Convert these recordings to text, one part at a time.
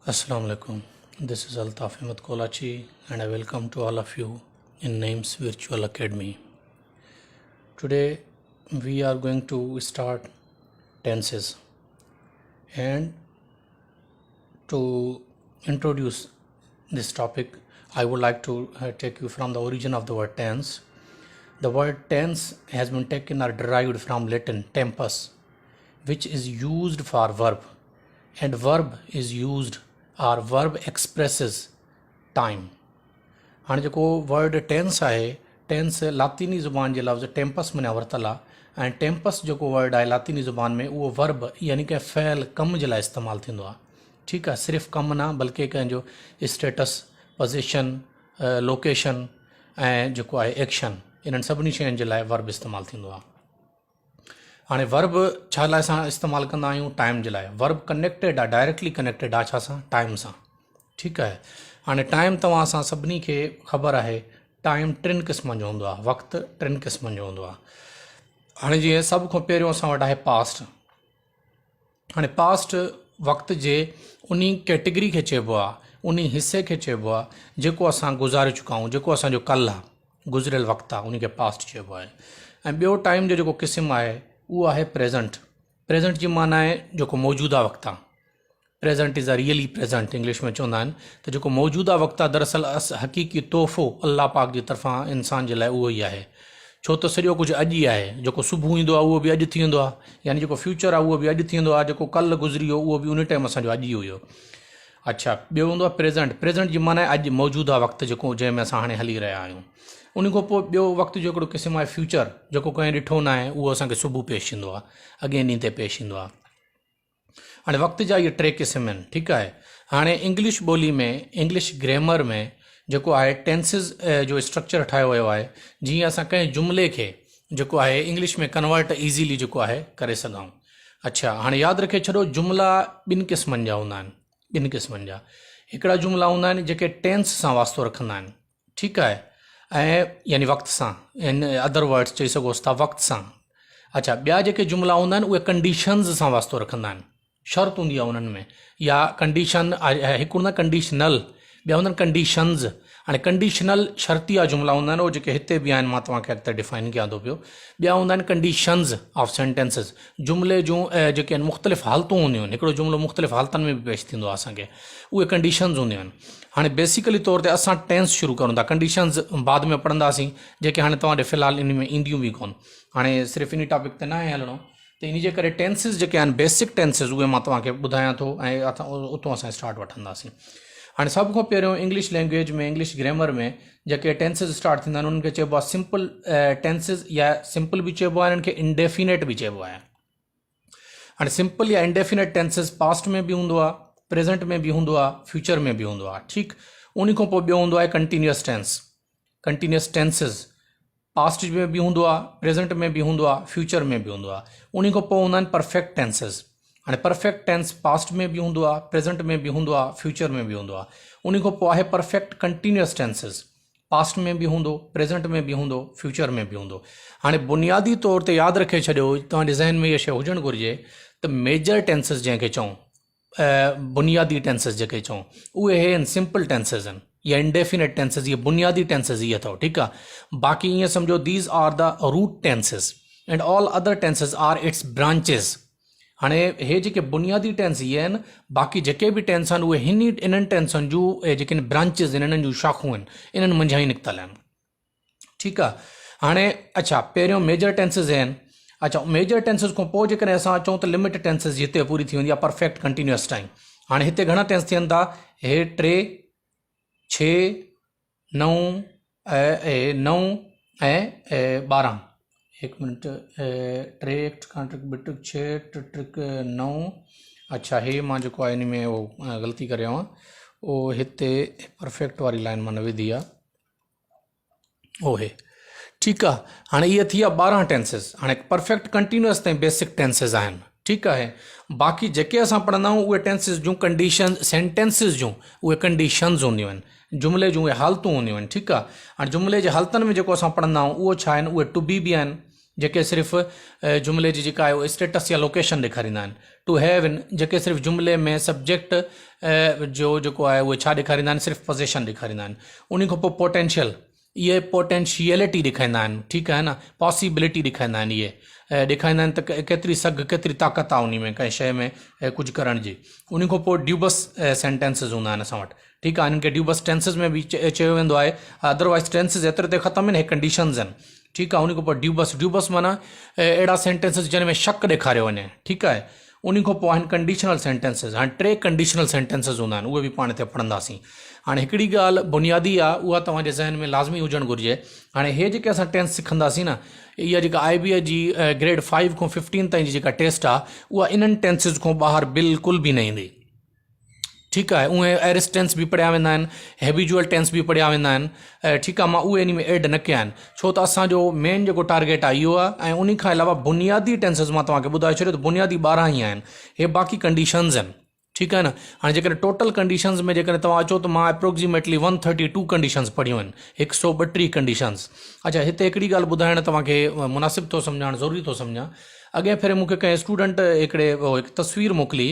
Assalamu alaikum. This is Altaf Ahmed Kolachi and I welcome to all of you in Names Virtual Academy. Today we are going to start tenses, and to introduce this topic I would like to take you from the origin of the word tense. The word tense has been taken or derived from Latin tempus, which is used for verb, and verb is used or verb expresses time. हाणे जेको word tense आहे, tense लातीनी ज़ुबान जे लफ़्ज़ Tempest में वरितल आहे, ऐं Tempest जेको वर्ड आहे लातीनी ज़ुबान में उहो वर्ब यानी कि फ़ैल कम जे लाइ इस्तेमालु थींदो आहे। ठीकु आहे, सिर्फ़ु कमु न बल्कि कंहिंजो स्टेटस, पोज़ीशन, लोकेशन ऐं जेको आहे एक्शन, इन्हनि सभिनी शयुनि जे लाइ वर्ब इस्तेमालु थींदो आहे। हाणे वर्ब छा लाइ असां इस्तेमालु कंदा आहियूं? टाइम जे लाइ। वर्ब कनेक्टेड आहे, डायरेक्टली कनेक्टेड आहे छा सां? टाइम सां। ठीकु आहे, हाणे टाइम तव्हां असां सभिनी खे ख़बर आहे, टाइम टिनि क़िस्मनि जो हूंदो आहे, वक़्तु टिनि क़िस्मनि जो हूंदो आहे। हाणे जीअं सभ खां पहिरियों असां वटि आहे पास्ट। हाणे पास्ट वक़्त जे उन कैटेगरी खे चइबो आहे, उन हिसे खे चइबो आहे जेको असां गुज़ारे चुका आहियूं, जेको असांजो कल्ह आहे, गुज़िरियल वक़्तु आहे, उनखे पास्ट चइबो आहे। ऐं ॿियो टाइम जो जेको क़िस्म आहे उहो आहे प्रेज़ेंट। प्रेज़ेंट जी माना आहे जेको मौजूदा वक़्तु आहे। Present is a really present English में चवंदा आहिनि। त जेको मौजूदा वक़्तु आहे दरअसल हक़ीक़ी तोहफ़ो अल्लाह पाक जी तरफ़ां इंसान जे लाइ उहो ई आहे। छो त सॼो कुझु अॼु ई आहे। जेको सुबुह ईंदो आहे उहो बि अॼु थी वेंदो आहे, यानी जेको फ्यूचर आहे उहो बि अॼु थी वेंदो आहे, जेको कल्ह गुज़री वियो उहो बि उन टाइम असांजो अॼु ई हुयो। अच्छा, ॿियो हूंदो आहे प्रेज़ेंट। प्रेज़ेंट जी माना आहे अॼु मौजूदा वक़्तु जेको जंहिंमें असां हाणे हली रहिया आहियूं। उन खां पोइ ॿियो वक़्तु जो हिकिड़ो क़िस्म आहे फ्यूचर, जेको कंहिं ॾिठो न आहे, उहो असांखे सुबुह पेश ईंदो आहे, अॻे ॾींहं ते पेश ईंदो आहे। हाणे वक़्त जा इहे टे क़िस्म आहिनि। ठीकु आहे, हाणे इंग्लिश ॿोली में, इंग्लिश ग्रामर में जेको आहे टेंसिस जो स्ट्रक्चर ठाहियो वियो आहे, जीअं असां कंहिं जुमिले खे जेको आहे इंग्लिश में कन्वर्ट ईज़ीली जेको आहे करे सघूं। अच्छा, हाणे यादि रखे छॾो, जुमिला ॿिनि क़िस्मनि जा हूंदा आहिनि। ॿिनि क़िस्मनि जा हिकिड़ा जुमिला हूंदा आहिनि जेके टेंस सां वास्तो रखंदा आहिनि। ठीकु आहे, ऐं यानी वक़्त सां, इन अदर वर्ड्स चई सघोसि था वक़्त सां। अच्छा, ॿिया जेके जुमिला हूंदा आहिनि उहे कंडीशन्स सां वास्तो रखंदा आहिनि, शर्त हूंदी आहे उन्हनि में, या कंडीशन हिकु हूंदा कंडीशनल, ॿिया हूंदा आहिनि कंडीशन्स। हाणे कंडीशनल शर्तिया जुमिला हूंदा आहिनि, उहे जेके हिते बि आहिनि, मां तव्हांखे अॻिते डिफाइन कयां थो पियो। ॿिया हूंदा आहिनि कंडीशन्स ऑफ सेंटेंसिस, जुमिले जूं जेके आहिनि मुख़्तलिफ़ हालतूं हूंदियूं आहिनि। हिकिड़ो जुमिलो मुख़्तलिफ़ हालतुनि में बि पेश थींदो आहे असांखे, उहे कंडीशन्स हूंदियूं आहिनि। हाणे बेसिकली तौर ते असां टेंस शुरू करूं था, कंडीशन्स बाद में पढ़ंदासीं, जेके हाणे तव्हां ॾे फ़िलहालु इन में ईंदियूं बि कोन। हाणे सिर्फ़ु इन टॉपिक ते न आहे हलणो, त इन जे करे टेंसिस जेके आहिनि बेसिक टेंसिस उहे मां तव्हांखे ॿुधायां थो, ऐं उतां असां स्टार्ट वठंदासीं। हाणे सभ खां पहिरियों इंग्लिश लैंग्वेज में, इंग्लिश ग्रामर में जेके टेंसिस स्टार्ट थींदा आहिनि उन्हनि खे चइबो आहे सिंपल टेंसिस, या सिंपल बि चइबो आहे, इन्हनि खे इंडेफिनेट बि चइबो आहे। हाणे सिंपल या इंडेफिनेट टेंसिस पास्ट में बि हूंदो आहे, प्रेज़ेंट में बि हूंदो आहे, फ्यूचर में बि हूंदो आहे। ठीकु, उन खां पोइ ॿियो हूंदो आहे continuous tense. Continuous tenses past में बि हूंदो आहे, प्रेज़ेंट में बि हूंदो आहे, फ्यूचर में बि हूंदो आहे। उन खां पोइ हूंदा आहिनि परफेक्ट टेंसिस। हाणे परफेक्ट टेंस पास्ट में बि हूंदो आहे, प्रेज़ेंट में बि हूंदो आहे, फ्यूचर में बि हूंदो आहे। उन खां पोइ आहे परफेक्ट कंटिन्यूअस टेंसिस, पास्ट में बि हूंदो, प्रेज़ेंट में बि हूंदो, फ्यूचर में बि हूंदो। हाणे बुनियादी तौर ते यादि रखे छॾियो, तव्हांजे ज़हन में इहा शइ हुजणु घुरिजे त मेजर टेंसिस जंहिंखे चऊं, बुनियादी टेंसिस जेके चऊं, उहे हे आहिनि सिंपल टेंसिस आहिनि, या इंडेफिनेट टेंसिस, ये बुनियादी टेंसिस ये अथव। ठीकु आहे, बाक़ी ईअं सम्झो these are the root tenses and all other tenses are its branches. हाणे हे जेके बुनियादी टेंस इहे आहिनि, बाक़ी जेके बि टेंस आहिनि उहे इन्हनि टेंसनि जूं जेके ब्रांचिस आहिनि, इन्हनि जूं शाखूं आहिनि, इन्हनि मंझां ई निकितल आहिनि। ठीकु आहे, हाणे अच्छा पहिरियों मेजर टेंसिस आहिनि। अच्छा, मेजर टेंसिस खां पोइ जेकॾहिं असां चऊं त लिमिट टेंसिस हिते पूरी थी वेंदी आहे, परफेक्ट कंटिन्यूअस टाइम। हाणे हिते घणा टेंस थियनि था? हे 3, 6, 9 ऐं 12। 1 मिनट, 3 6 9। अच्छा, हे मां जेको आहे इन में उहो ग़लती करे आहियां, उहो हिते परफेक्ट वारी लाइन मां न विधी आहे, ओहे। ठीकु आहे, हाणे इहे थी विया 12 टेंसिस। हाणे परफेक्ट कंटिन्यूअस ताईं बेसिक टेंसिस आहिनि। ठीकु आहे, बाक़ी जेके असां पढ़ंदा आहियूं उहे टेंसिस जूं कंडीशन, सेंटेंसिस जूं उहे कंडीशन्स हूंदियूं आहिनि, जुमिले जूं उहे हालतूं हूंदियूं आहिनि। ठीकु आहे, हाणे जुमिले जे हालतुनि में जेको असां पढ़ंदा आहियूं उहो छा आहिनि? उहे टू बी आहिनि, जेके सिर्फ़ु जुमिले जी जेका आहे स्टेटस या लोकेशन ॾेखारींदा आहिनि। टू हैव इन जेके सिर्फ़ु जुमिले में सब्जेक्ट जो जेको आहे उहे छा ॾेखारींदा आहिनि, सिर्फ़ु पोज़ेशन ॾेखारींदा आहिनि। उन खां पोइ पोटेंशियल, इहे पोटेंशियलिटी ॾेखारींदा आहिनि, ठीकु आहे न, पॉसिबिलिटी ॾेखारींदा आहिनि, इहे ॾेखारींदा आहिनि त केतिरी सघ केतिरी ताक़त आहे उन में कंहिं शइ में कुझु करण जी। उन खां पोइ ड्यूबस सेंटेंसिस हूंदा आहिनि असां वटि, ठीकु आहे। हिननि खे ड्यूबस टेंसिस में बि चयो वेंदो आहे, अदरवाइज़ टेंसिस एतिरे ते ख़तमु आहिनि, हे कंडीशन्स आहिनि, ठीकु आहे। उन खां पोइ ड्यूबस माना अहिड़ा सेंटेंसिस जिन में शक ॾेखारियो वञे, ठीकु आहे। उन खां पोइ आहिनि कंडीशनल सेंटेंसिस। हाणे 3 कंडीशनल सेंटेंसिस हूंदा आहिनि, उहे बि पाण हिते पढ़ंदासीं। हाणे हिकिड़ी ॻाल्हि बुनियादी आहे, उहा तव्हांजे ज़हन में लाज़मी हुजणु घुरिजे। हाणे हे जेके असां टेंस सिखंदासीं न, इहा जेका IBA जी ग्रेड 5 खां 15 ताईं जी जेका टेस्ट आहे, उहा इन्हनि टेंसिस खां ॿाहिरि बिल्कुलु बि न ईंदी, ठीकु आहे। उहे एरिस्ट टेंस बि पढ़िया वेंदा आहिनि, हैबिचुअल टेंस बि पढ़िया वेंदा आहिनि, ठीकु आहे। मां उहे इन में ऐड न कया आहिनि, छो त असांजो मेन जेको टारगेट आहे इहो आहे। ऐं उन खां अलावा बुनियादी टेंसिस मां तव्हांखे ॿुधाए छॾियो त बुनियादी 12 ई आहिनि, हे बाक़ी कंडीशन्स आहिनि, ठीकु आहे न। हाणे जेकॾहिं टोटल कंडीशन्स में जेकॾहिं तव्हां अचो त मां अप्रोक्सीमेटली 132 कंडीशन्स पढ़ियूं आहिनि, 132 कंडीशन्स। अच्छा, हिते हिकिड़ी ॻाल्हि ॿुधाइणु तव्हांखे मुनासिबु थो सम्झाइणु, ज़रूरी थो सम्झां। अॻे भेरे मूंखे कंहिं स्टूडेंट हिकु तस्वीर मोकिली,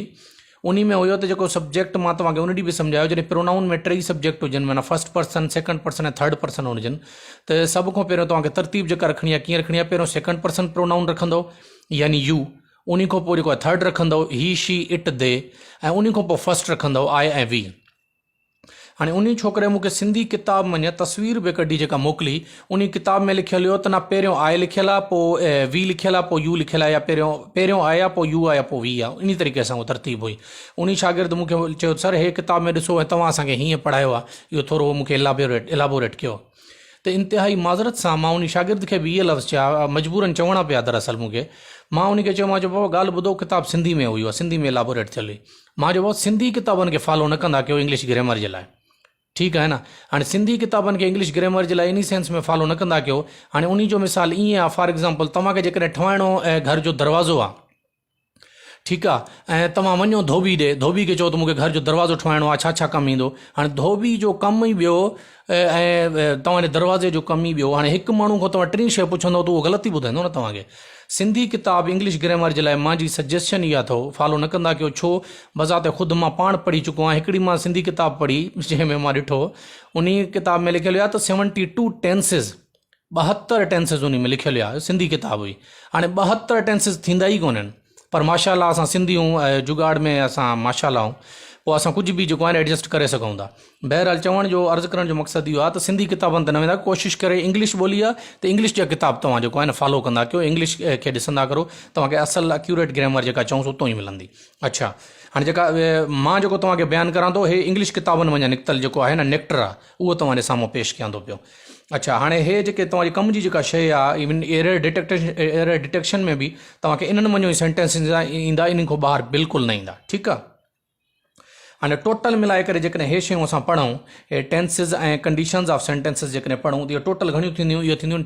उन में हुयो त जेको सब्जेक्ट मां तव्हांखे उन ॾींहुं बि सम्झायो, जॾहिं प्रोनाउन में 3 सब्जेक्ट हुजनि, माना फर्स्ट पर्सन, सेकंड पर्सन ऐं थर्ड पर्सन हुजनि, त सभ खां पहिरियों तव्हांखे तरतीब जेका रखणी आहे, कीअं रखणी आहे, पहिरियों सेकंड पर्सन प्रोनाउन रखंदो, यानी यू। उन खां पोइ जेको आहे थर्ड रखंदो, ही, शी, इट, दे, ऐं उन खां पोइ फर्स्ट रखंदो, आई ऐं वी। हाणे उन छोकिरे मूंखे सिंधी किताब में तस्वीर बि कढी जेका मोकिली, उन किताब में लिखियलु हुयो त न पहिरियों आई लिखियलु आहे, पोइ वी लिखियलु आहे, पोइ यू लिखियलु आहे, या पहिरियों आई आहे, पोइ यू आहे, या पोइ वी आहे। इन तरीक़े सां उहा तरतीब हुई। उन शागिर्द मूंखे चयो, सर हे किताब में ॾिसो ऐं तव्हां असांखे हीअं पढ़ायो आहे, इहो थोरो मूंखे इलाबोरेट कयो। त इंतिहाई माज़रत सां मां उन शागिर्द खे बि इहे लफ़्ज़ चया, मजबूरन चवणा पिया दरअसल मूंखे। मां उनखे चयो, मां चयो बाबा ॻाल्हि ॿुधो, किताब सिंधी में हुई आहे, सिंधी में इलाबोरेट थियल हुई। मां चयो बाबा सिंधी किताबनि खे फॉलो न कंदा कयो इंग्लिश ग्रामर जे लाइ, ठीकु आहे न। हाणे सिंधी किताबनि खे इंग्लिश ग्रामर जे लाइ इन सेंस में फॉलो न कंदा कयो। हाणे उन जो मिसाल ईअं आहे, फॉर एग्ज़ाम्पल तव्हांखे जेकॾहिं ठहाइणो घर जो दरवाज़ो आहे, ठीकु आहे, ऐं तव्हां वञो धोबी ॾे, धोबी खे चओ त मूंखे घर जो दरवाज़ो ठहाइणो आहे, छा छा कमु ईंदो। हाणे धोबी जो कमु ई ॿियो ऐं तव्हांजे दरवाज़े जो कमु ई ॿियो। हाणे हिकु माण्हू खां तव्हां 3 शइ पुछंदो त उहो ग़लती ॿुधाईंदो न तव्हांखे। सिंधी किताब इंग्लिश ग्रामर जे लाइ मुंहिंजी सजेशन इहा अथव, फॉलो न कंदा कयो। छो, बज़ाते ख़ुदि मां पाण पढ़ी चुको आहियां। हिकिड़ी मां सिंधी किताब पढ़ी, जंहिंमें मां ॾिठो, उन किताब में लिखियलु हुया त 72 टेंसिस, 72 टेंसिस उन में लिखियलु हुया, सिंधी किताब हुई। हाणे 72 टेंसिस थींदा ई कोन्हनि, पर माशाल्लाह असां सिंधी जुगाड़ में असां माशाल्लाह पोइ असां कुझु बि जेको आहे एडजस्ट करे सघूं था। बहरहाल चवण जो अर्ज़ु करण जो मक़सदु इहो आहे त सिंधी किताबनि ते न वेंदा, कोशिशि करे इंग्लिश ॿोली आहे त इंग्लिश जा किताब तव्हां जेको आहे न फॉलो कंदा कयो, इंग्लिश खे ॾिसंदा करो, तव्हांखे असुलु एक्यूरेट ग्रामर जेका चऊं उतो ई मिलंदी। अच्छा, हाणे जेका मां जेको तव्हांखे बयानु करां थो, हे इंग्लिश किताबनि में निकितल जेको आहे न नेक्टर आहे, उहो तव्हांजे साम्हूं पेश कयां थो पियो। अच्छा, हाणे हे जेके तव्हांजे कम जी जेका शइ आहे, इवन एरर डिटेक्शन में बि तव्हांखे इन्हनि मञो ई सेंटेंस ईंदा, इन्हनि खां ॿाहिरि बिल्कुलु न ईंदा, ठीकु आहे। हाणे टोटल मिलाए करे जेकॾहिं हे शयूं असां पढ़ूं, हे टेंसिस ऐं कंडीशन्स ऑफ सेंटेंसिस जेकॾहिं पढ़ूं, त इहो टोटल घणियूं थींदियूं, इहो थींदियूं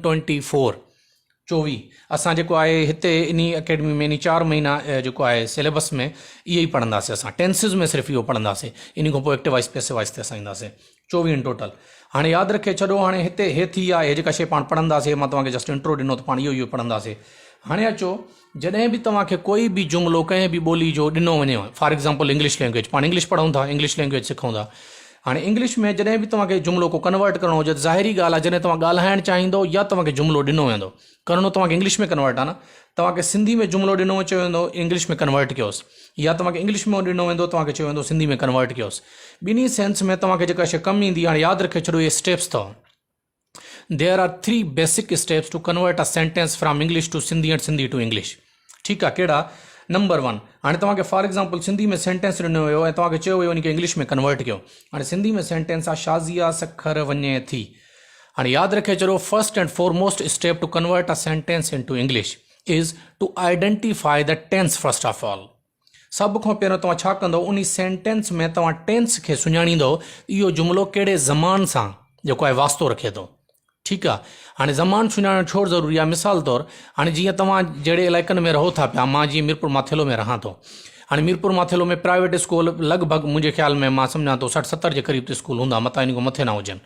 24। असां जेको आहे हिते इन अकेडमी में इन 4 महीना जेको आहे सिलेबस में इहे ई पढ़ंदासीं। असां टेंसिस में सिर्फ़ु इहो पढ़ंदासीं, इन खां पोइ एक्टिव वाइस पैसिव वाइस ते असां ईंदासीं, 24 इन टोटल। हाणे यादि रखे छॾो, हाणे हिते हे थी आहे, हे जेका शइ पाण पढ़ंदासीं, मां तव्हांखे जस्ट इंट्रो ॾिनो त पाण इहो पढ़ंदासीं। हाणे अचो, जॾहिं बि तव्हांखे कोई बि जुमिलो कंहिं बि ॿोली जो ॾिनो वञे, फॉर एग्ज़ाम्पल इंग्लिश लैंग्वेज, पाण इंग्लिश पढ़ूं था, इंग्लिश लैंग्वेज सिखूं था। हाणे इंग्लिश में जॾहिं बि तव्हांखे जुमिलो को कन्वर्ट करणो हुजे, ज़ाहिरी ॻाल्हि आहे, जॾहिं तव्हां ॻाल्हाइणु चाहींदो या तव्हांखे जुमिलो ॾिनो वेंदो, करिणो तव्हांखे इंग्लिश में कन्वर्ट आहे न, तव्हांखे सिंधी में जुमिलो ॾिनो चयो वेंदो इंग्लिश में कन्वर्ट कयोसि, या तव्हांखे इंग्लिश में ॾिनो वेंदो तव्हांखे चयो वेंदो सिंधी में कन्वर्ट कयोसि। ॿिन्ही सेंस में तव्हांखे जेका शइ कमु ईंदी। हाणे यादि रखे छॾो, इहे स्टेप्स अथव। There are 3 basic steps to convert a sentence from English to Sindhi and Sindhi to English, ठीकु आहे। कहिड़ा? नंबर 1, हाणे तव्हांखे फॉर एग्ज़ाम्पल सिंधी में सेंटेंस ॾिनो हुयो ऐं तव्हांखे चयो वियो उनखे इंग्लिश में कन्वर्ट कयो। हाणे सिंधी में सेंटेंस आहे, शाज़िया सखर वञे थी। हाणे यादि रखे छॾो, first and foremost step to convert a sentence in to English is to identify the tense first of all. सभ खां पहिरियों तव्हां छा कंदो, उन सेंटेंस में तव्हां टेंस खे सुञाणींदो, इहो जुमिलो कहिड़े ज़मान सां जेको आहे वास्तो रखे थो, ठीकु आहे। हाणे ज़मान सुञाणणु छो ज़रूरी आहे? मिसाल तौरु, हाणे जीअं तव्हां जहिड़े इलाइक़नि में रहो था पिया, मां जीअं मीरपुर माथेलो में रहां थो। हाणे मीरपुर माथेलो में प्राइवेट स्कूल लॻभॻि मुंहिंजे ख़्याल में मां सम्झां थो 60-70 जे क़रीब स्कूल हूंदा, मता इन खां मथे न हुजनि।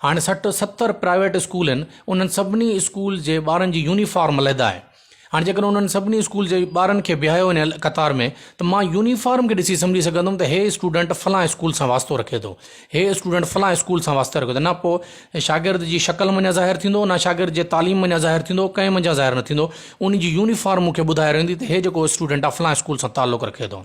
हाणे 60-70 प्राइवेट स्कूल आहिनि, उन्हनि सभिनी स्कूल जे ॿारनि जी यूनिफॉर्म अलॻि आहे। हाणे जेकर उन्हनि सभिनी स्कूल जे ॿारनि खे बिहायो वञे कतार में, त मां यूनिफॉर्म खे ॾिसी सम्झी सघंदुमि त हे स्टूडेंट फलां स्कूल सां वास्तो रखे थो, हे स्टूडेंट फलां स्कूल सां वास्तो रखे थो। न पोइ शागिर्द जी शक्ल मञा ज़ाहिर थींदो, न शागिर्द जे तालीम मञा ज़ाहिर थींदो, कंहिं मञा ज़ाहिर न थींदो। उन जी यूनिफॉर्म मूंखे ॿुधाए रहंदी त हे जेको स्टूडेंट आहे फलां स्कूल सां ताल्लुक़ रखे थो।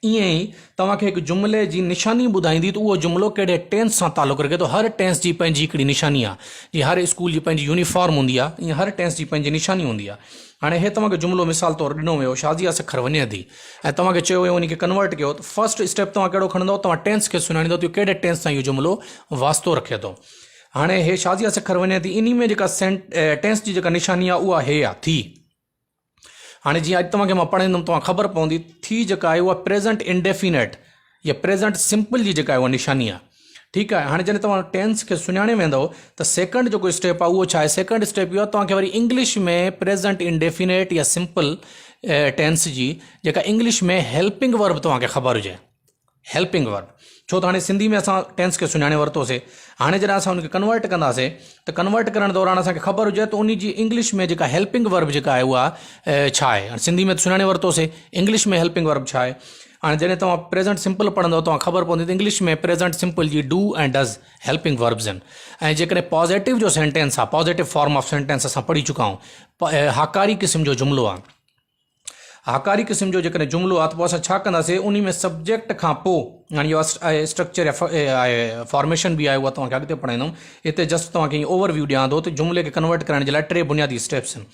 ईअं ई तव्हांखे हिकु जुमिले जी निशानी ॿुधाईंदी त उहो जुमिलो कहिड़े टेंस सां ताल्लुक़ रखे थो। हर टेंस जी पंहिंजी हिकिड़ी निशानी आहे, जीअं हर स्कूल जी पंहिंजी यूनिफॉर्म हूंदी आहे, ईअं हर टेंस जी पंहिंजी निशानी हूंदी आहे। हाणे हे तव्हांखे जुमिलो मिसाल तौरु ॾिनो वियो, शाज़िया सखर वञे थी, ऐं तव्हांखे चयो वियो उनखे कन्वर्ट कयो, त फर्स्ट स्टेप तव्हां कहिड़ो खणंदव, तव्हां टेंस खे सुञाणींदव त कहिड़े टेंस सां इहो जुमिलो वास्तो रखे थो। हाणे हे शाज़िया सखर वञे थी, इन में जेका टेंस जी जेका निशानी आहे उहा हे आहे, थी। हाणे जीअं अॼु तव्हांखे मां पढ़ाईंदुमि तव्हां ख़बर पवंदी, थी जेका आहे उहा प्रेज़ेंट इंडेफिनेट या प्रेज़ेंट सिंपल जी जेका आहे उहा निशानी आहे। ठीकु आहे। हाणे जॾहिं तव्हां टेंस खे सुञाणे वेंदव त सेकंड जेको स्टेप आहे उहो छा आहे, सेकंड स्टेप इहो आहे तव्हांखे वरी इंग्लिश में प्रेज़ेंट इंडेफिनेट या सिंपल टेंस जी जेका इंग्लिश में हेल्पिंग वर्ब तव्हांखे ख़बर हुजे, हेल्पिंग वर्ब। छो त हाणे सिंधी में असां टेंस खे सुञाणे वरितोसीं, हाणे जॾहिं असां उनखे कन्वर्ट कंदासीं त कन्वर्ट करण दौरान असांखे ख़बर हुजे त उन जी इंग्लिश में जेका हेल्पिंग वर्ब जेका आहे उहा छा आहे। हाणे सिंधी में सुञाणे वरितोसीं, इंग्लिश में हेल्पिंग वर्ब छा आहे। हाणे जॾहिं तव्हां प्रेज़ेंट सिंपल पढ़ंदव तव्हां ख़बर पवंदी त इंग्लिश में प्रेज़ेंट सिंपल जी डू ऐं डज़ हेल्पिंग वर्ब्स आहिनि। ऐं जेकॾहिं पॉज़िटिव जो सेंटेंस आहे, पॉज़िटिव फॉर्म ऑफ सेंटेंस असां पढ़ी चुका आहियूं, हाकारी क़िस्म जो जुमिलो आहे, हाकारी क़िस्म जो जेकॾहिं जुमिलो आहे त पोइ असां छा कंदासीं, उन में सब्जेक्ट खां पोइ हाणे इहो स्ट्रक्चर या फॉर्मेशन बि आहे, उहा तव्हांखे अॻिते पढ़ाईंदुमि। हिते जस्ट तव्हांखे ओवरव्यू ॾियां थो त जुमिले खे कन्वर्ट करण जे लाइ 3 बुनियादी स्टेप्स आहिनि।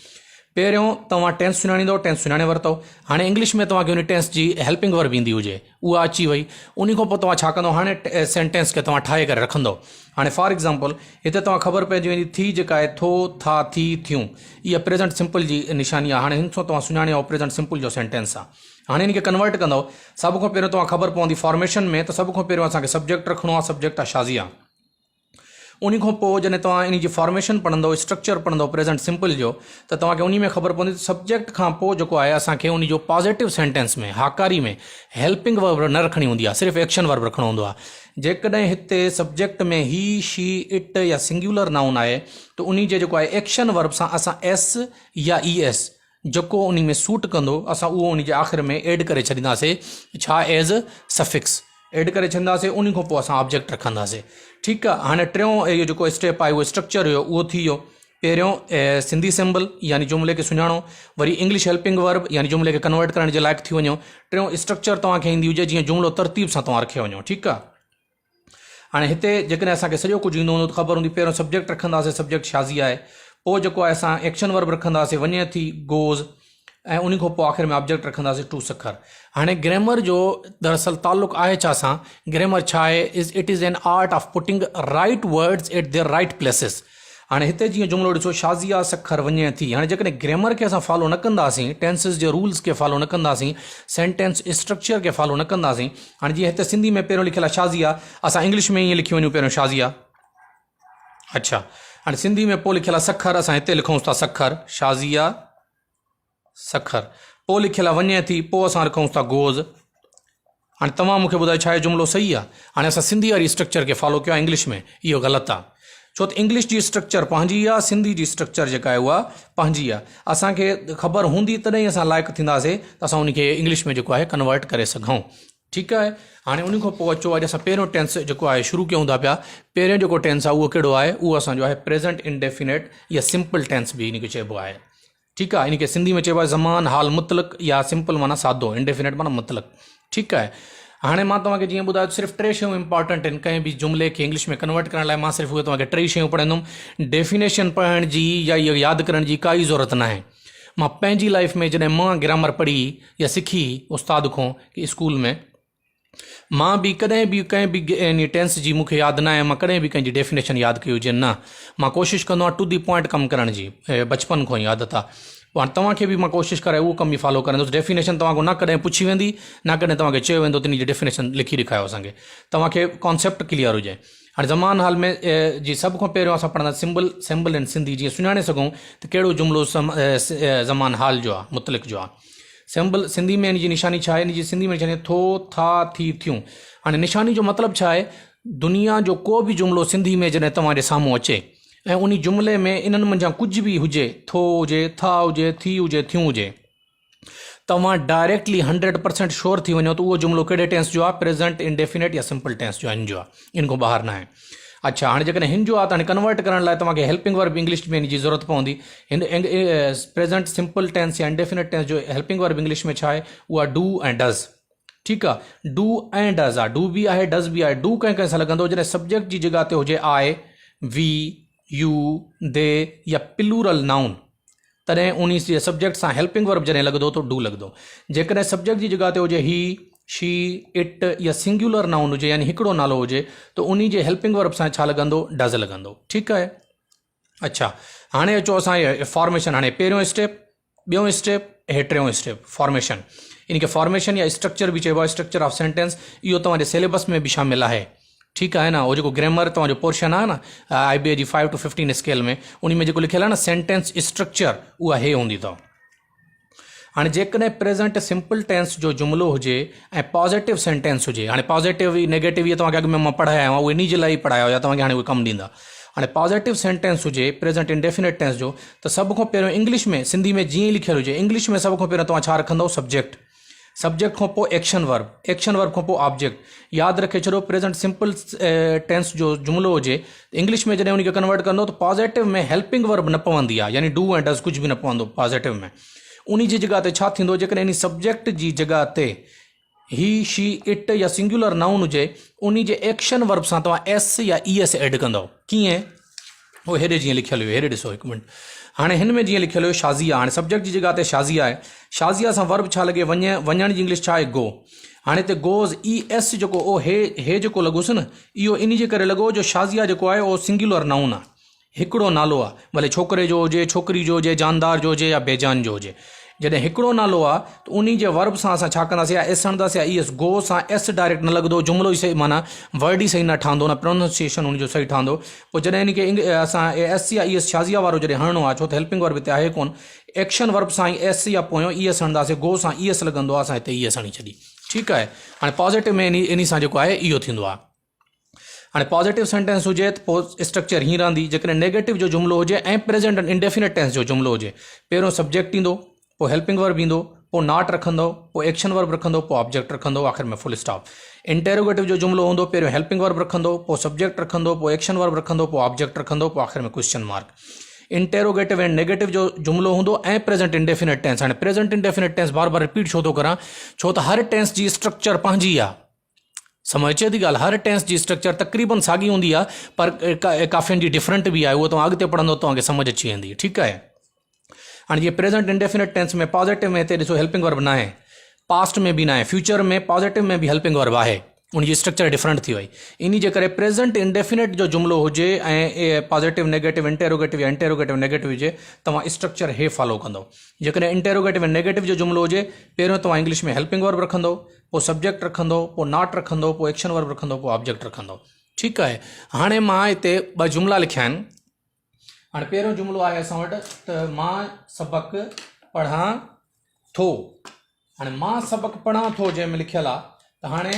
पहिरियों तव्हां टेंस सुञाणींदो, टेंस सुञाणे वरितो। हाणे इंग्लिश में तव्हांखे उन टेंस जी हेल्पिंग वर्ब ईंदी हुजे, उहा अची वई। उन खां पोइ तव्हां छा कंदो, हाणे सेंटेंस खे तव्हां ठाहे करे रखंदो। हाणे फॉर एग्ज़ाम्पल हिते तव्हां ख़बर पइजी वेंदी, थी जेका आहे थो, था, थी, थियूं, इहा प्रेज़ेंट सिंपल जी निशानी आहे। हाणे हिन सां तव्हां सुञाणे प्रेज़ेंट सिंपल जो सेंटेंस आहे। हाणे इनखे कन्वर्ट कंदव, सभ खां पहिरियों तव्हां ख़बर पवंदी फॉर्मेशन में त सभ खां पहिरियों असांखे सब्जेक्ट रखिणो आहे, सब्जेक्ट आहे शाज़िया। उन खां पोइ जॾहिं तव्हां इन जी फॉर्मेशन पढ़ंदव, स्ट्रक्चर पढ़ंदव प्रेज़ेंट सिंपल जो, त तव्हांखे उन में ख़बर पवंदी सब्जेक्ट खां पोइ जेको आहे असांखे उन जो पॉज़िटिव सेंटेंस में, हाकारी में हेल्पिंग वर्ब न रखणी हूंदी आहे, सिर्फ़ु एक्शन वर्ब रखिणो हूंदो आहे। जेकॾहिं हिते सब्जेक्ट में ही, शी, इट या सिंगुलर नाउन आहे त उन जे जेको आहे एक्शन वर्ब सां असां एस या ई एस जेको उन में सूट कंदो असां उहो उन जे आख़िर में एड करे छॾींदासीं, छा एज़ सफिक्स एड करे छॾींदासीं। उन खां पोइ असां ऑब्जेक्ट रखंदासीं। ठीकु आहे। हाणे टियों इहो जेको स्टेप आहे उहो स्ट्रक्चर हुयो उहो थी वियो। पहिरियों सिंधी सिंबल यानी जुमिले खे सुञाणो, वरी इंग्लिश हेल्पिंग वर्ब यानी जुमिले खे कन्वर्ट करण जे लाइक़ु थी वञो। टियों स्ट्रक्चर तव्हांखे ईंदी हुजे जीअं जुमिलो तरतीब सां तव्हां रखे वञो। ठीकु आहे। हाणे हिते जेकॾहिं असांखे सॼो कुझु ईंदो हूंदो त ख़बर हूंदी, पहिरियों सब्जेक्ट रखंदासीं, सब्जेक्ट शाज़ी आहे, पोइ जेको आहे असां एक्शन वर्ब रखंदासीं, वञे थी, गोज़, ऐं उन खां पोइ आख़िर में ऑब्जेक्ट रखंदासीं, टू सखर। हाणे ग्रामर जो दरअसल ताल्लुक़ आहे छा सां, ग्रामर छा आहे, it is an art of putting right words at their right places. हाणे हिते जीअं जुमिलो ॾिसो, शाज़िया सखर वञे थी। हाणे जेकॾहिं ग्रामर खे असां फॉलो न कंदासीं, टेंसिस जे रूल्स खे फॉलो न कंदासीं, सेंटेंस स्ट्रक्चर खे फॉलो न कंदासीं, हाणे जीअं हिते सिंधी में पहिरियों लिखियलु आहे शाज़िया, असां इंग्लिश में ईअं लिखी वञूं पहिरियों शाज़िया। अच्छा, हाणे सिंधी में पोइ लिखियलु आहे सखर, असां हिते लिखूं था सखर, शाज़िया सखर। पोइ लिखियलु आहे वञे थी, पोइ असां लिखूं था गोज़। हाणे तव्हां मूंखे ॿुधायो छा आहे जुमिलो सही आहे। हाणे असां सिंधी वारी स्ट्रक्चर खे फॉलो कयो आहे इंग्लिश में, इहो ग़लति आहे। छो त इंग्लिश जी स्ट्रक्चर पंहिंजी आहे, सिंधी जी स्ट्रक्चर जेका आहे उहा पंहिंजी आहे। असांखे ख़बर हूंदी तॾहिं असां लाइक़ु थींदासीं त असां उनखे इंग्लिश में जेको आहे कन्वर्ट करे सघूं। ठीकु आहे। हाणे उन खां पोइ अचो, अॼु असां पहिरियों टेंस जेको आहे शुरू कयूं था पिया। पहिरियों जेको टेंस आहे उहो कहिड़ो आहे, उहो असांजो आहे प्रेज़ेंट इंडेफिनेट या सिंपल टेंस बि इनखे चइबो आहे। ठीकु आहे। इनखे सिंधी में चइबो आहे ज़मान, हाल, मुतलक या सिंपल माना सादो, इंडेफिनेट माना मुतलक। ठीकु आहे। हाणे मां तव्हांखे जीअं ॿुधायो सिर्फ़ु 3 शयूं इंपॉर्टेंट आहिनि कंहिं बि जुमिले खे इंग्लिश में कन्वर्ट करण लाइ। मां सिर्फ़ु उहे तव्हांखे 3 शयूं पढ़ाईंदुमि। डेफिनेशन पढ़ण जी या इहो यादि करण जी काई ज़रूरत न आहे। मां पंहिंजी लाइफ में जॾहिं मां ग्रामर पढ़ी या सिखी उस्ताद खां की स्कूल में, मां बि कॾहिं बि कंहिं बि टेंस जी मूंखे यादि न आहे, मां कॾहिं बि कंहिंजी डेफिनेशन यादि कई हुजे न। मां कोशिशि कंदो आहियां टू दी पॉइंट कमु करण जी, बचपन खां ई आदत आहे। हाणे तव्हांखे बि मां कोशिशि कराए उहो कमु बि फॉलो कंदुसि। डेफिनेशन तव्हांखां न कॾहिं पुछी वेंदी, न कॾहिं तव्हांखे चयो वेंदो त इन जी डेफिनेशन लिखी ॾेखारियो असांखे, तव्हांखे कॉन्सेप्ट क्लियर हुजे। हाणे ज़मान हाल में जी सभ खां पहिरियों असां पढ़ंदा सिंबल इन सिंधी, जीअं सुञाणे सघूं त कहिड़ो जुमिलो ज़मान हाल जो आहे, मुतलिक जो आहे। सिंबल सिंधी में इन जी निशानी छा आहे, इन जी सिंधी में निशानी थो, था, थी, थियूं। हाणे निशानी जो मतिलबु छा आहे, दुनिया जो को भी जुमिलो सिंधी में जॾहिं तव्हांजे साम्हूं अचे ऐं उन जुमिले में इन्हनि मंझां कुझु बि हुजे, थो हुजे, था हुजे, थी हुजे, थियूं हुजे, तव्हां डायरेक्टली 100% श्योर थी वञो त उहो जुमिलो कहिड़े टेंस जो आहे, प्रेजेंट इंडेफिनिट या सिंपल टेंस जो आहे, हिन जो आहे, इन खां ॿाहिरि न आहे। अच्छा, हाणे जेकॾहिं हिन जो आहे त हाणे कन्वर्ट करण लाइ तव्हांखे हेल्पिंग वर्ब इंग्लिश में हिन जी ज़रूरत पवंदी। हिन प्रेजेंट सिंपल टेंस या इंडेफिनिट टेंस जो हेल्पिंग वर्ब इंग्लिश में छा आहे, उहा डू ऐं डज़। ठीकु आहे, डू ऐं डज़ आहे, डू बि आहे, डज़ बि आहे। डू कंहिं कंहिं सां लॻंदो जॾहिं सब्जेक्ट जी जॻह ते हुजे आई, वी, यू, दे या प्लूरल नाउन, तॾहिं उन जे सब्जेक्ट सां हेल्पिंग वर्ब जॾहिं लॻंदो त डू लॻंदो। जेकॾहिं सब्जेक्ट जी जॻह ते हुजे ही, शी, इट या सिंगुलर नाउन हुजे यानी हिकिड़ो नालो हुजे त उन जे हेल्पिंग वर्ब सां छा लॻंदो, डज़ लॻंदो। ठीकु आहे। अच्छा, हाणे अचो असां फॉर्मेशन। हाणे पहिरियों स्टेप, ॿियों स्टेप, टियों स्टेप, फॉर्मेशन। इनखे फॉर्मेशन या स्ट्रक्चर बि चइबो आहे, स्ट्रक्चर ऑफ सेंटेंस। इहो तव्हांजे सिलेबस में बि शामिल आहे। ठीकु आहे न। उहो जेको ग्रामर तव्हांजो पोर्शन आहे न IBA जी 5 to 15 स्केल में, उन में जेको लिखियल आहे न सेंटेंस स्ट्रक्चर, उहा हे हूंदी अथव। हाणे जेकॾहिं प्रेजेंट सिंपल टेंस जो जुमिलो हुजे ऐं पॉज़िटिव सेंटेंस हुजे, हाणे पॉज़िटिव नेगेटिव इहे तव्हांखे अॻु में मां पढ़ाया आहियां, उहे इन जे लाइ पढ़ाया हुया, तव्हांखे हाणे उहे कमु ॾींदा। हाणे पॉज़िटिव सेंटेंस हुजे प्रेजेंट इंडेफिनिट टेंस जो, त सभ खां पहिरियों इंग्लिश में, सिंधी में जीअं ई लिखियलु हुजे, इंग्लिश में सभ खां पहिरियों तव्हां छा रखंदव, सब्जेक्ट। सब्जेक्ट खां पोइ एक्शन वर्ब, एक्शन वर्ब खां पोइ ऑब्जेक्ट। यादि रखे छॾो, प्रेजेंट सिंपल टेंस जो जुमिलो हुजे, इंग्लिश में जॾहिं उनखे कन्वर्ट कंदो त पॉज़िटिव में हेल्पिंग वर्ब न पवंदी आहे, यानी डू ऐं डज़ कुझु बि न पवंदो पॉज़िटिव में। उन जी जॻह ते छा थींदो, जेकॾहिं इन सब्जेक्ट जी जॻह ते ही, शी, इट या सिंगुलर नाउन हुजे, उन जे एक्शन वर्ब सां तव्हां एस या ES ऐड कंदव। कीअं, उहो हेॾे जीअं लिखियलु हुयो, हेॾे ॾिसो हिकु मिनट। हाणे हिन में जीअं लिखियलु हुयो शाज़िया, हाणे सब्जेक्ट जी जॻह ते शाज़िया आहे, शाज़िया सां वर्ब छा लॻे, वञण जी इंग्लिश छा आहे, गो। हाणे हिते गोज़ ES जेको ओ हे जेको लॻोसि न, इहो इन जे करे लॻो जो शाज़िया जेको आहे उहो सिंगुलर नाउन आहे, हिकिड़ो नालो आहे, भले छोकिरे जो हुजे, छोकिरी जो हुजे, जानदार जो हुजे या बेजान जो हुजे। जॾहिं हिकिड़ो नालो आहे त उन जे वर्ब सां असां छा कंदासीं, या एस हणंदासीं या ES। गो सां एस डायरेक्ट न लॻंदो, जुमिलो ई सही, माना वर्ड ई सही न ठहंदो, न प्रोनाउंसिएशन उनजो सही ठहंदो। पोइ जॾहिं इनखे असां एस या ES शाज़िया वारो जॾहिं हणणो आहे, छो त हेल्पिंग वर्ब हिते आहे कोन, एक्शन वर्ब सां ई एस या पोयों ES हणंदासीं, गो सां ES लॻंदो आहे, असां हिते ES हणी छॾी। ठीकु आहे। हाणे पॉज़िटिव में इन सां जेको आहे इहो थींदो आहे। हाणे पॉज़िटिव सेंटेंस हुजे त पोइ स्ट्रक्चर हीअं रहंदी। जेकॾहिं नेगेटिव जो जुमिलो हुजे ऐं प्रेजेंट इंडेफिनिट टेंस जो जुमिलो हुजे, पहिरियों सब्जेक्ट ईंदो, पोइ हेल्पिंग वर्ब ईंदो, पोइ नॉट रखंदो, पोइ एक्शन वर्ब रखंदो, पोइ ऑब्जेक्ट रखंदो, आख़िर में फुल स्टॉप। इंटेरोगेटिव जो जुमिलो हूंदो, पहिरियों हेल्पिंग वर्ब रखंदो, पोइ सब्जेक्ट रखंदो, पोइ एक्शन वर्ब रखंदो, पोइ ऑब्जेक्ट रखंदो, पोइ आख़िर में question mark. Interrogative and negative जो जुमिलो हूंदो ऐं प्रेजेंट इंडेफिनिट टेंस। हाणे प्रेजेंट इंडेफिनिट टेंस बार बार रिपीट छो थो करां, छो त हर टेंस जी स्ट्रक्चर पंहिंजी आहे। समझ अचे थी ॻाल्हि, हर टेंस जी स्ट्रक्चर तक़रीबन साॻी हूंदी आहे, पर काफ़ियुनि जी डिफरेंट बि आहे, उहो तव्हां अॻिते पढ़ंदो तव्हांखे समझ अची वेंदी। ठीकु आहे। हाणे जीअं प्रेजेंट इंडेफिनिट टेंस में पॉज़िटिव में हिते ॾिसो हेल्पिंग वर्ब न आहे, पास्ट में बि न आहे, फ्यूचर में पॉज़िटिव में बि हेल्पिंग वर्ब आहे, उनजी स्ट्रक्चर डिफरेंट थी वई। इन जे करे प्रेजेंट इंडेफिनिट जो जुमिलो हुजे ऐं पॉज़िटिव नेगेटिव इंटेरोगेटिव या इंटेरोगेटिव नेगेटिव हुजे, तव्हां स्ट्रक्चर हे फॉलो कंदो। जेकॾहिं इंटेरोगेटिव ऐं नेगेटिव जो जुमिलो हुजे, पहिरियों तव्हां इंग्लिश में हेल्पिंग वर्ब रखंदो, पोइ सब्जेक्ट रखंदो, पोइ नॉट रखंदो, पोइ एक्शन वर्ब रखंदो, पोइ ऑब्जेक्ट रखंदो। ठीकु आहे। हाणे मां हिते 2 जुमिला लिखिया आहिनि। हाणे पहिरियों जुमिलो आहे असां वटि त मां सबक़ु पढ़ां थो। हाणे मां सबक़ु पढ़ां थो जंहिंमें लिखियलु आहे, त हाणे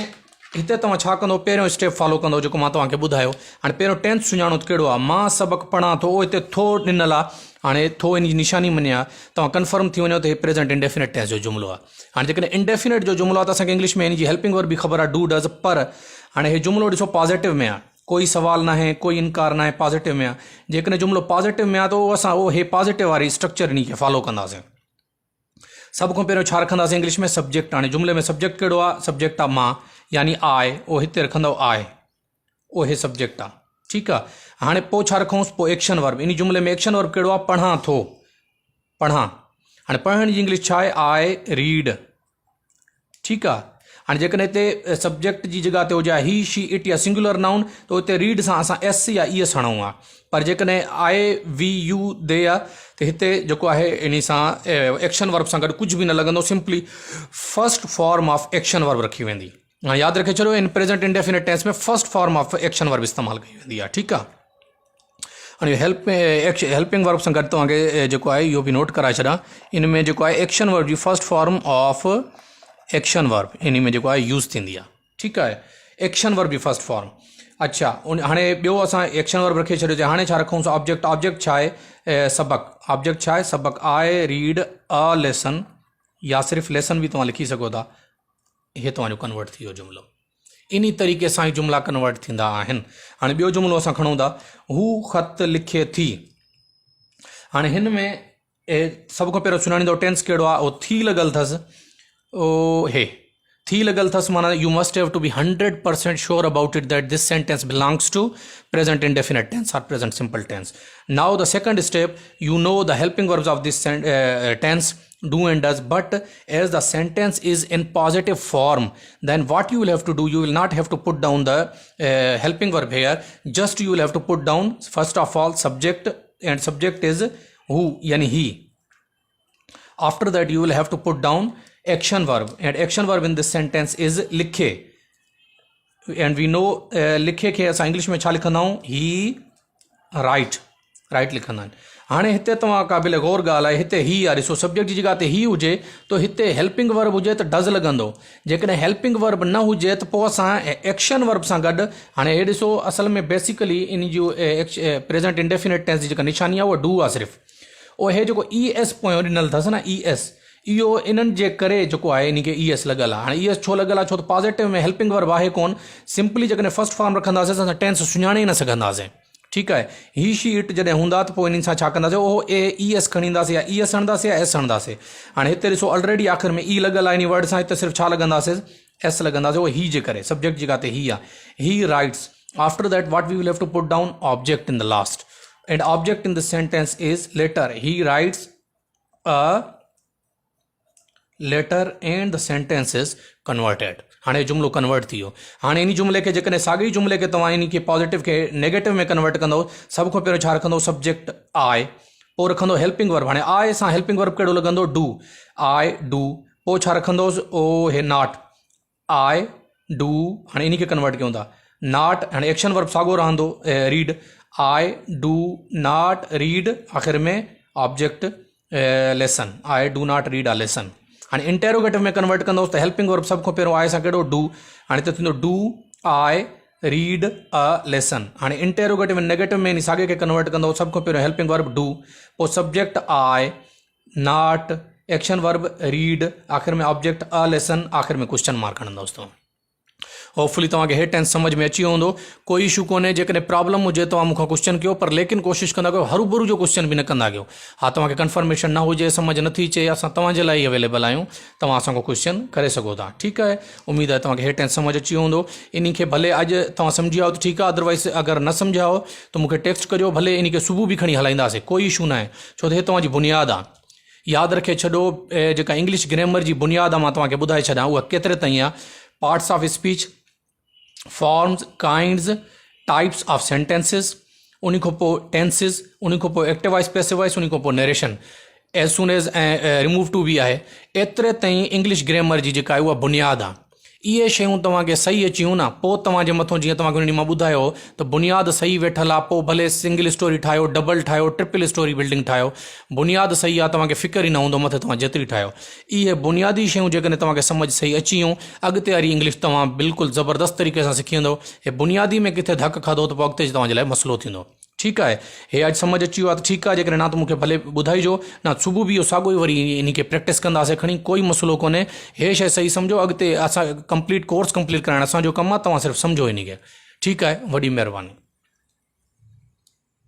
हिते तव्हां छा कंदो, पहिरियों स्टेप फॉलो कंदो जेको मां तव्हांखे ॿुधायो। हाणे पहिरियों टेंस सुञाणो त कहिड़ो आहे, मां सबक़ु पढ़ां थो, उहो हिते थो ॾिनल आहे। हाणे थो इन जी निशानी मञिया, तव्हां कंफर्म थी वञो त हे प्रेजेंट इंडेफिनिट टेंस जो जुमिलो आहे। हाणे जेकॾहिं इंडेफिनिट जो जुमिलो आहे त असांखे इंग्लिश में इन जी हेल्पिंग वर्ब बि ख़बर आहे, डू डज़, पर हाणे हे जुमिलो ॾिसो पॉज़िटिव में आहे, कोई सवाल न आहे, कोई इनकार न आहे, पॉज़िटिव में आहे। जेकॾहिं जुमिलो पॉज़िटिव में आहे त उहो असां हे पॉज़िटिव वारी स्ट्रक्चर इन खे फॉलो कंदासीं। सभ खां पहिरियों छा रखंदासीं इंग्लिश में, सब्जेक्ट। हाणे जुमिले में सब्जेक्ट कहिड़ो आहे, सब्जेक्ट आहे मां, यानी आई, उहो हिते रखंदव आई, उहो हे सब्जेक्ट आहे। ठीकु आहे। हाणे पोइ छा रखूंसि, पोइ एक्शन वर्ब। इन जुमिले में एक्शन वर्ब कहिड़ो आहे, पढ़ां थो, पढ़ां। हाणे पढ़ण जी इंग्लिश छा आहे, आई रीड। ठीकु आहे। हाणे जेकॾहिं हिते सब्जेक्ट जी जॻह ते हुजे ही, शी, इट या सिंगुलर नाउन, त हुते रीड सां असां एस या ES हणूं आहे। पर जेकॾहिं आई, वी, यू, दे आहे, त हिते जेको आहे इन सां एक्शन वर्ब सां गॾु कुझु बि न लॻंदो, simply first form of action verb रखी वेंदी। यादि रखे छॾियो, इन प्रेजेंट इंडेफिनिट टेंस में first form of action verb इस्तेमालु कई वेंदी आहे। ठीकु आहे। हाणे हेल्पिंग वर्ब सां गॾु तव्हांखे जेको आहे इहो बि नोट कराए छॾां, इन में जेको आहे एक्शन वर्ब जी first form of action verb इन में जेको आहे यूज़ थींदी आहे। ठीकु आहे। एक्शन वर्ब जी फर्स्ट फॉर्म। अच्छा हाणे ॿियो असां एक्शन वर्ब रखे छॾियोसीं। हाणे छा रखूं ऑब्जेक्ट। ऑब्जेक्ट छा आहे सबक। ऑब्जेक्ट छा आहे सबक। आई रीड अ लेसन या सिर्फ़ु लेसन बि तव्हां लिखी सघो था। इहे तव्हांजो कन्वर्ट थी वियो जुमिलो। इन तरीक़े सां ई जुमिला कन्वर्ट थींदा आहिनि। हाणे ॿियो जुमिलो असां खणूं था हू ख़त लिखे थी। हाणे हिन में सभ खां पहिरियों सुञाणींदो टेंस कहिड़ो आहे। उहो थी लॻल अथसि। हे थी लॻल अथसि माना you must have to be 100% sure about it that this sentence belongs to present indefinite tense और present simple tense. Now the second step you know the helping verbs of this tense do and does, but as the sentence is in positive form, then what you will have to do, you will not have to put down the helping verb here, just you will have to put down first of all subject, and subject is who yani he. After that you will have to put down action verb, and action verb in this sentence is likhe, and we know likhe ke asa English में छा लिखंदा आहियूं he right लिखंदा आहिनि। हाणे हिते तव्हां क़ाबिल गौर ॻाल्हि आहे हिते ही आहे। ॾिसो सब्जेक्ट जी जॻह ते ही हुजे त हिते हेल्पिंग वर्ब हुजे त डज़ लॻंदो। जेकॾहिं हेल्पिंग वर्ब न हुजे त पोइ असां एक्शन वर्ब सां गॾु हाणे हे ॾिसो असल में बेसिकली इन जो प्रेजेंट इंडेफिनिट टेंस जी जेका निशानी आहे उहा डू आहे सिर्फ़ु। उहो हे जेको ई एस पोइ ॾिनल अथसि न ई एस, इहो इन्हनि जे करे जेको आहे इन खे ई एस लॻल आहे। हाणे ई एस छो लॻल आहे छो त पॉज़िटिव में हेल्पिंग वर्ब आहे कोन। सिंपली जेकॾहिं फर्स्ट फॉर्म रखंदासीं असां टेंस सुञाणे न सघंदासीं। ठीकु आहे। ही शी इट जॾहिं हूंदा त पोइ इन्हनि सां छा कंदासीं उहो ई एस खणी ईंदासीं या ई एस हणंदासीं या एस हणंदासीं। हाणे हिते ॾिसो ऑलरेडी आख़िर में ई लॻल आहे इन वर्ड सां, हिते सिर्फ़ु छा लॻंदासीं एस लॻंदासीं। उहो ही जे करे सब्जेक्ट जी जॻह ते ही आहे। He writes. After that what we will have to put down object in the last, and object in the sentence is letter. He writes a letter and the sentence is converted. हाणे जुमिलो convert थी वियो। हाणे इन जुमिले खे जेकॾहिं साॻी जुमिले खे तव्हां इन खे पॉज़िटिव खे नेगेटिव में कन्वर्ट कंदो, सभ खां पहिरियों छा रखंदो सब्जेक्ट आई, पोइ रखंदो हेल्पिंग वर्ब। हाणे आई सां हेल्पिंग वर्ब कहिड़ो लॻंदो डू, आई डू। पोइ छा रखंदोसि ओ हे नॉट, आई डू। हाणे इन खे कन्वर्ट कयूं था नॉट। हाणे एक्शन वर्ब साॻियो रहंदो read, I do not read. आख़िर में object lesson, I do not read a lesson. हाणे इंटेरोगेटिव में कन्वर्ट कंदोसि त हेल्पिंग वर्ब सभ खां पहिरियों आई सां कहिड़ो डू। हाणे त थींदो do I read a lesson. हाणे इंटेरोगेटिव नेगेटिव में इन साॻे खे कन्वर्ट कंदो सभ खां पहिरियों हेल्पिंग वर्ब डू, पोइ subject I not, action verb read, आख़िर में ऑब्जेक्ट अ लेसन, आख़िर में क्वेश्चन मार्क हणंदोसि। तव्हां होपफुली तव्हांखे हे टेंस समझ में अची वियो हूंदो। कोई इशू कोन्हे। जेकॾहिं प्रॉब्लम हुजे तव्हां मूंखां क्वेश्चन कयो, पर लेकिन कोशिशि कंदा कयो हरूभरू जो क्वेश्चन बि न कंदा कयो। हा तव्हांखे कंफर्मेशन न हुजे, समझ नथी अचे, असां तव्हांजे लाइ अवेलेबल आहियूं। तव्हां असांखो क्वेश्चन करे सघो था। ठीकु आहे। उमेदु आहे तव्हांखे हे टेंस समझ अची वियो हूंदो। इन खे भले अॼु तव्हां सम्झी आयो त ठीकु आहे, अदरवाइज़ अगरि न सम्झाओ त मूंखे टेक्स्ट करियो। भले इन खे सुबुह बि खणी हलाईंदासीं, कोई इशू न आहे, छो त हे तव्हांजी बुनियादु आहे। यादि रखे छॾो जेका इंग्लिश ग्रामर जी बुनियादु आहे मां तव्हांखे ॿुधाए छॾियां उहा केतिरे ताईं आहे। Parts of speech, forms, kinds, types of sentences, उन खां पोइ टेंसिस, उन खां पोइ एक्टिव वॉइस, पैसिव वॉइस, उन खां पोइ narration, as soon as remove to be आहे। एतिरे ताईं इंग्लिश ग्रामर जी जेका आहे उहा बुनियादु आहे। इहे शयूं तव्हांखे सही अचियूं न, पोइ तव्हांजे मथां जीअं तव्हांखे उन ॾींहुं मां ॿुधायो त बुनियादु सही वेठल आहे, पोइ भले सिंगल स्टोरी ठाहियो, डबल ठाहियो, ट्रिपल स्टोरी बिल्डिंग ठाहियो, बुनियादु सही आहे, तव्हांखे फ़िक्र ई न हूंदो मथे तव्हां जेतिरी ठाहियो। इहे बुनियादी शयूं जेकॾहिं तव्हांखे सम्झ सही अची वियूं, अॻिते वारी इंग्लिश तव्हां बिल्कुलु ज़बरदस्त तरीक़े सां सिखी वेंदो। हे बुनियादी में किथे धक खाधो त पोइ अॻिते तव्हांजे लाइ मसइलो थींदो। ठीकु आहे। हे अॼु सम्झ अची वियो आहे त ठीकु आहे। जेकॾहिं न त मूंखे भले ॿुधाइजो, न सुबुह बि इहो साॻियो ई वरी इन खे प्रैक्टिस कंदासीं खणी, कोई मसइलो कोन्हे। हे शइ सही सम्झो, अॻिते असां कंप्लीट कोर्स कंप्लीट कराइण असांजो कमु आहे, तव्हां सिर्फ़ु सम्झो इन खे। ठीकु आहे। वॾी महिरबानी।